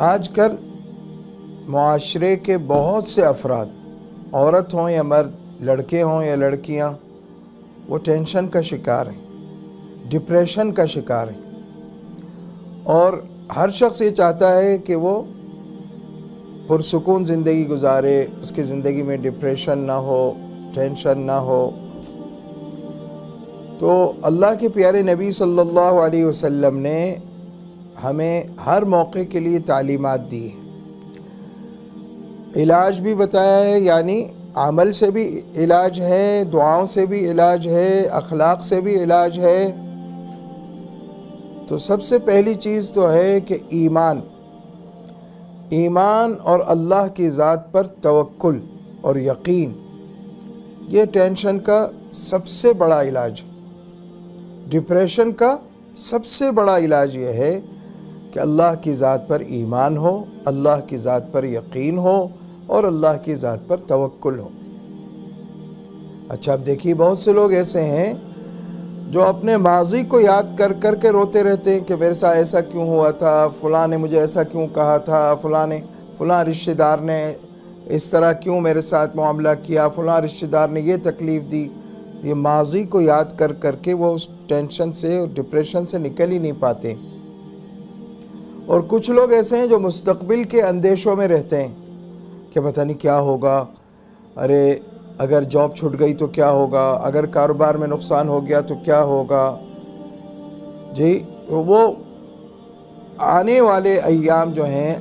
آج کل معاشرے کے بہت سے افراد، عورت ہوں یا مرد، لڑکے ہوں یا لڑکیاں، وہ ٹینشن کا شکار ہیں، ڈپریشن کا شکار ہیں، اور ہر شخص یہ چاہتا ہے کہ وہ پرسکون زندگی گزارے، اس کی زندگی میں ڈپریشن نہ ہو، ٹینشن نہ ہو۔ تو اللہ کے پیارے نبی صلی اللہ علیہ وسلم نے ہمیں ہر موقع کے لیے تعلیمات دی ہیں، علاج بھی بتایا ہے، یعنی عمل سے بھی علاج ہے، دعاؤں سے بھی علاج ہے، اخلاق سے بھی علاج ہے۔ تو سب سے پہلی چیز تو ہے کہ ایمان اور اللہ کی ذات پر توکل اور یقین، یہ ٹینشن کا سب سے بڑا علاج ہے۔ ڈپریشن کا سب سے بڑا علاج یہ ہے کہ اللہ کی ذات پر ایمان ہو، اللہ کی ذات پر یقین ہو اور اللہ کی ذات پر توکل ہو۔ اچھا، اب دیکھیے بہت سے لوگ ایسے ہیں جو اپنے ماضی کو یاد کر کر کے روتے رہتے ہیں کہ میرے ساتھ ایسا کیوں ہوا تھا، فلاں نے مجھے ایسا کیوں کہا تھا، فلاں رشتہ دار نے اس طرح کیوں میرے ساتھ معاملہ کیا، فلاں رشتہ دار نے یہ تکلیف دی۔ یہ ماضی کو یاد کر کر کے وہ اس ٹینشن سے اور ڈپریشن سے نکل ہی نہیں پاتے۔ اور کچھ لوگ ایسے ہیں جو مستقبل کے اندیشوں میں رہتے ہیں کہ پتہ نہیں کیا ہوگا، ارے اگر جاب چھوٹ گئی تو کیا ہوگا، اگر کاروبار میں نقصان ہو گیا تو کیا ہوگا۔ جی، وہ آنے والے ایام جو ہیں،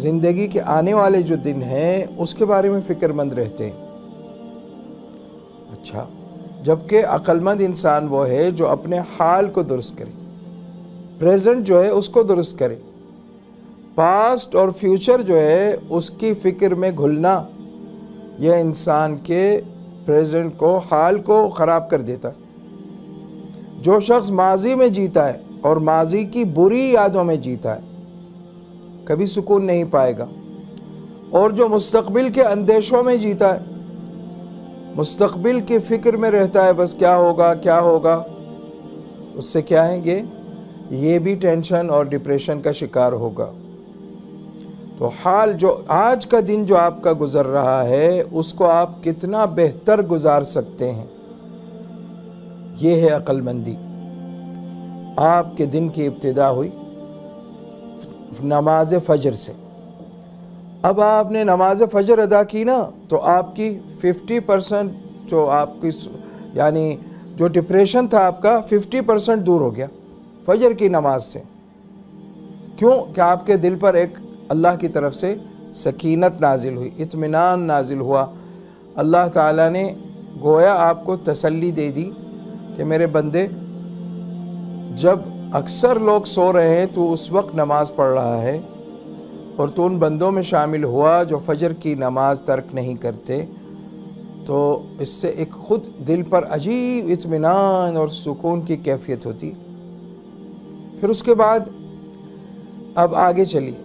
زندگی کے آنے والے جو دن ہیں، اس کے بارے میں فکر مند رہتے ہیں۔ اچھا، جبکہ عقل مند انسان وہ ہے جو اپنے حال کو درست کرے، پریزنٹ جو ہے اس کو درست کرے۔ پاسٹ اور فیوچر جو ہے اس کی فکر میں گھلنا، یہ انسان کے پریزنٹ کو، حال کو خراب کر دیتا ہے۔ جو شخص ماضی میں جیتا ہے اور ماضی کی بری یادوں میں جیتا ہے، کبھی سکون نہیں پائے گا۔ اور جو مستقبل کے اندیشوں میں جیتا ہے، مستقبل کی فکر میں رہتا ہے، بس کیا ہوگا کیا ہوگا، اس سے کیا ہے یہ بھی ٹینشن اور ڈپریشن کا شکار ہوگا۔ تو جو آج کا دن جو آپ کا گزر رہا ہے، اس کو آپ کتنا بہتر گزار سکتے ہیں، یہ ہے عقل مندی۔ آپ کے دن کی ابتدا ہوئی نماز فجر سے۔ اب آپ نے نماز فجر ادا کی نا، تو آپ کی 50% جو آپ کی یعنی جو ڈپریشن تھا آپ کا 50% دور ہو گیا فجر کی نماز سے۔ کیوں؟ کہ آپ کے دل پر ایک اللہ کی طرف سے سکینت نازل ہوئی، اطمینان نازل ہوا۔ اللہ تعالیٰ نے گویا آپ کو تسلی دے دی کہ میرے بندے، جب اکثر لوگ سو رہے ہیں تو اس وقت نماز پڑھ رہا ہے، اور تو ان بندوں میں شامل ہوا جو فجر کی نماز ترک نہیں کرتے۔ تو اس سے ایک خود دل پر عجیب اطمینان اور سکون کی کیفیت ہوتی۔ پھر اس کے بعد اب آگے چلیے،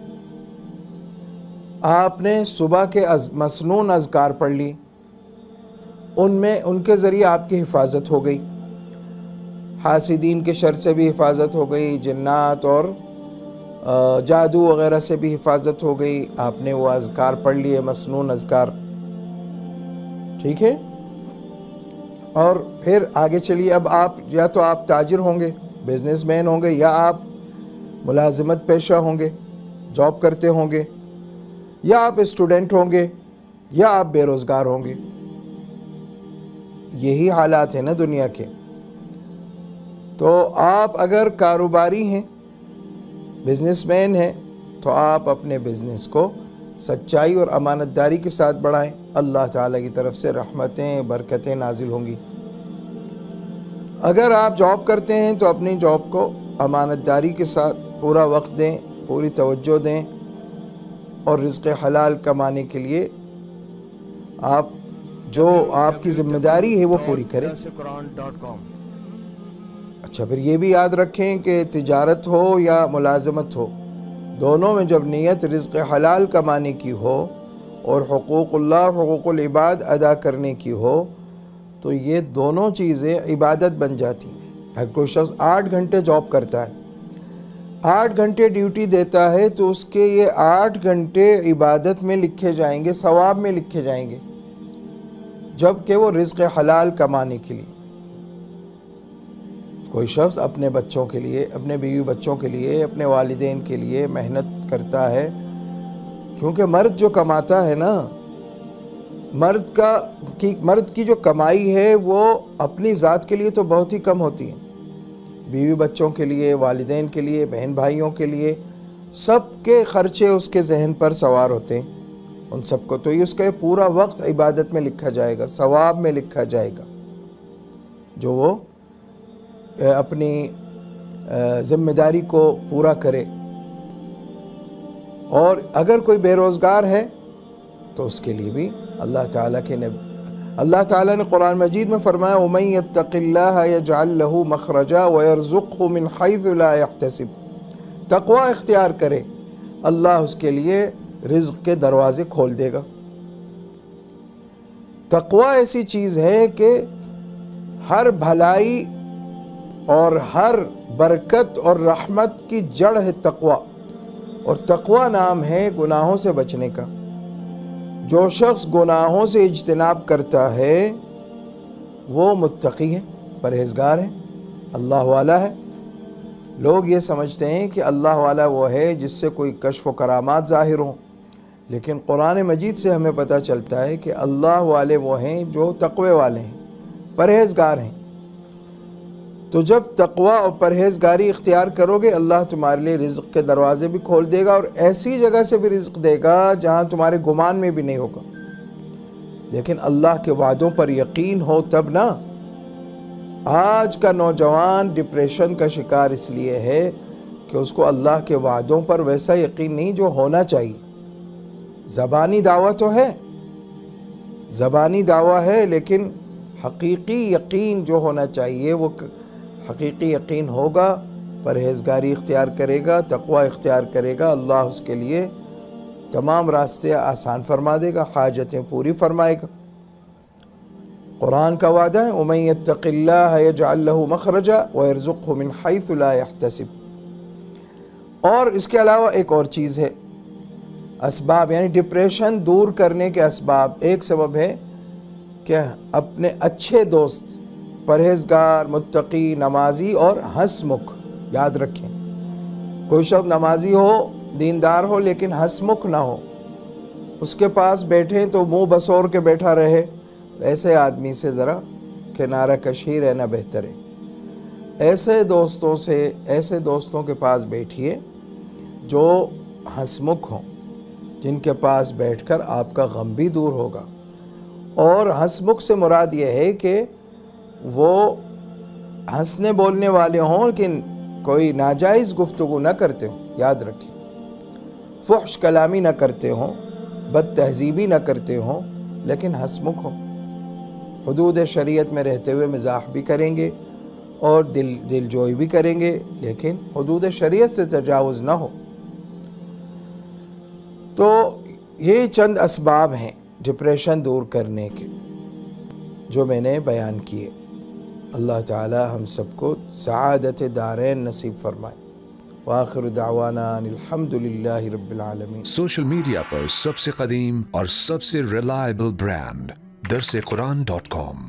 آپ نے صبح کے مسنون اذکار پڑھ لی، ان کے ذریعے آپ کی حفاظت ہو گئی، حاسدین کے شر سے بھی حفاظت ہو گئی، جنات اور جادو وغیرہ سے بھی حفاظت ہو گئی۔ آپ نے وہ اذکار پڑھ لیے، مسنون اذکار، ٹھیک ہے۔ اور پھر آگے چلیے، اب یا تو آپ تاجر ہوں گے، بزنس مین ہوں گے، یا آپ ملازمت پیشہ ہوں گے، جاب کرتے ہوں گے، یا آپ اسٹوڈنٹ ہوں گے، یا آپ بے روزگار ہوں گے۔ یہی حالات ہیں نا دنیا کے۔ تو آپ اگر کاروباری ہیں، بزنس مین ہیں، تو آپ اپنے بزنس کو سچائی اور امانت داری کے ساتھ بڑھائیں، اللہ تعالیٰ کی طرف سے رحمتیں، برکتیں نازل ہوں گی۔ اگر آپ جاب کرتے ہیں تو اپنی جاب کو امانت داری کے ساتھ پورا وقت دیں، پوری توجہ دیں، اور رزق حلال کمانے کے لیے جو آپ کی ذمہ داری ہے وہ پوری کریں۔ اچھا، پھر یہ بھی یاد رکھیں کہ تجارت ہو یا ملازمت ہو، دونوں میں جب نیت رزق حلال کمانے کی ہو اور حقوق اللہ، حقوق العباد ادا کرنے کی ہو، تو یہ دونوں چیزیں عبادت بن جاتی ہیں۔ ہر کوئی شخص 8 گھنٹے جاب کرتا ہے، 8 گھنٹے ڈیوٹی دیتا ہے تو اس کے یہ 8 گھنٹے عبادت میں لکھے جائیں گے، ثواب میں لکھے جائیں گے، جبکہ وہ رزق حلال کمانے کے لیے. کوئی شخص اپنے بچوں کے لیے، اپنے بیوی بچوں کے لیے، اپنے والدین کے لیے محنت کرتا ہے، کیونکہ مرد جو کماتا ہے نا، مرد کی جو کمائی ہے وہ اپنی ذات کے لیے تو بہت ہی کم ہوتی ہے. بیوی بچوں کے لیے، والدین کے لیے، بہن بھائیوں کے لیے، سب کے خرچے اس کے ذہن پر سوار ہوتے ہیں، ان سب کو. تو یہ اس کا پورا وقت عبادت میں لکھا جائے گا، ثواب میں لکھا جائے گا، جو وہ اپنی ذمہ داری کو پورا کرے. اور اگر کوئی بے روزگار ہے تو اس کے لیے بھی اللہ تعالیٰ نے قرآن مجید میں فرمایا وَمَن يَتَّقِ اللَّهَ يَجْعَلْ لَهُ مَخْرَجًا وَيَرْزُقْهُ مِنْ حَيْثُ لَا يَحْتَسِبُ. تقوی اختیار کرے، اللہ اس کے لیے رزق کے دروازے کھول دے گا. تقوی ایسی چیز ہے کہ ہر بھلائی اور ہر برکت اور رحمت کی جڑ ہے تقوی. اور تقوی نام ہے گناہوں سے بچنے کا. جو شخص گناہوں سے اجتناب کرتا ہے وہ متقی ہے، پرہیزگار ہے، اللہ والا ہے. لوگ یہ سمجھتے ہیں کہ اللہ والا وہ ہے جس سے کوئی کشف و کرامات ظاہر ہوں، لیکن قرآن مجید سے ہمیں پتہ چلتا ہے کہ اللہ والے وہ ہیں جو تقوی والے ہیں، پرہیزگار ہیں. تو جب تقوی اور پرہیزگاری اختیار کرو گے، اللہ تمہارے لیے رزق کے دروازے بھی کھول دے گا، اور ایسی جگہ سے بھی رزق دے گا جہاں تمہارے گمان میں بھی نہیں ہوگا. لیکن اللہ کے وعدوں پر یقین ہو تب نا. آج کا نوجوان ڈپریشن کا شکار اس لیے ہے کہ اس کو اللہ کے وعدوں پر ویسا یقین نہیں جو ہونا چاہیے. زبانی دعویٰ تو ہے، زبانی دعویٰ ہے، لیکن حقیقی یقین جو ہونا چاہیے وہ حقیقی یقین ہوگا. پرہیزگاری اختیار کرے گا، تقوی اختیار کرے گا، اللہ اس کے لیے تمام راستے آسان فرما دے گا، حاجتیں پوری فرمائے گا. قرآن کا وعدہ ہے وَمَن يَتَّقِ اللَّهَ يَجْعَلْ لَهُ مَخْرَجًا وَيَرْزُقْهُ مِنْ حَيْثُ لَا يَحْتَسِبُ. اور اس کے علاوہ ایک اور چیز ہے، اسباب، یعنی ڈپریشن دور کرنے کے اسباب. ایک سبب ہے کہ اپنے اچھے دوست، پرہیزگار، متقی، نمازی اور ہنس مکھ. یاد رکھیں، کوئی شخص نمازی ہو، دیندار ہو، لیکن ہنس مکھ نہ ہو، اس کے پاس بیٹھیں تو منہ بسور کے بیٹھا رہے، ایسے آدمی سے ذرا کنارہ کش ہی رہنا بہتر ہے. ایسے دوستوں کے پاس بیٹھیے جو ہنس مکھ ہوں، جن کے پاس بیٹھ کر آپ کا غم بھی دور ہوگا. اور ہنس مکھ سے مراد یہ ہے کہ وہ ہنسنے بولنے والے ہوں لیکن کوئی ناجائز گفتگو نہ کرتے ہوں. یاد رکھیں، فحش کلامی نہ کرتے ہوں، بد تہذیبی نہ کرتے ہوں، لیکن ہنس مکھ ہوں. حدود شریعت میں رہتے ہوئے مزاح بھی کریں گے اور دل جوئی بھی کریں گے، لیکن حدود شریعت سے تجاوز نہ ہو. تو یہ چند اسباب ہیں ڈپریشن دور کرنے کے جو میں نے بیان کیے. اللہ تعالی ہم سب کو سعادت دارین نصیب فرمائے. وآخر دعوانا ان الحمدللہ رب العالمین. سوشل میڈیا پر سب سے قدیم اور سب سے ریلائبل برانڈ درسقرآن.com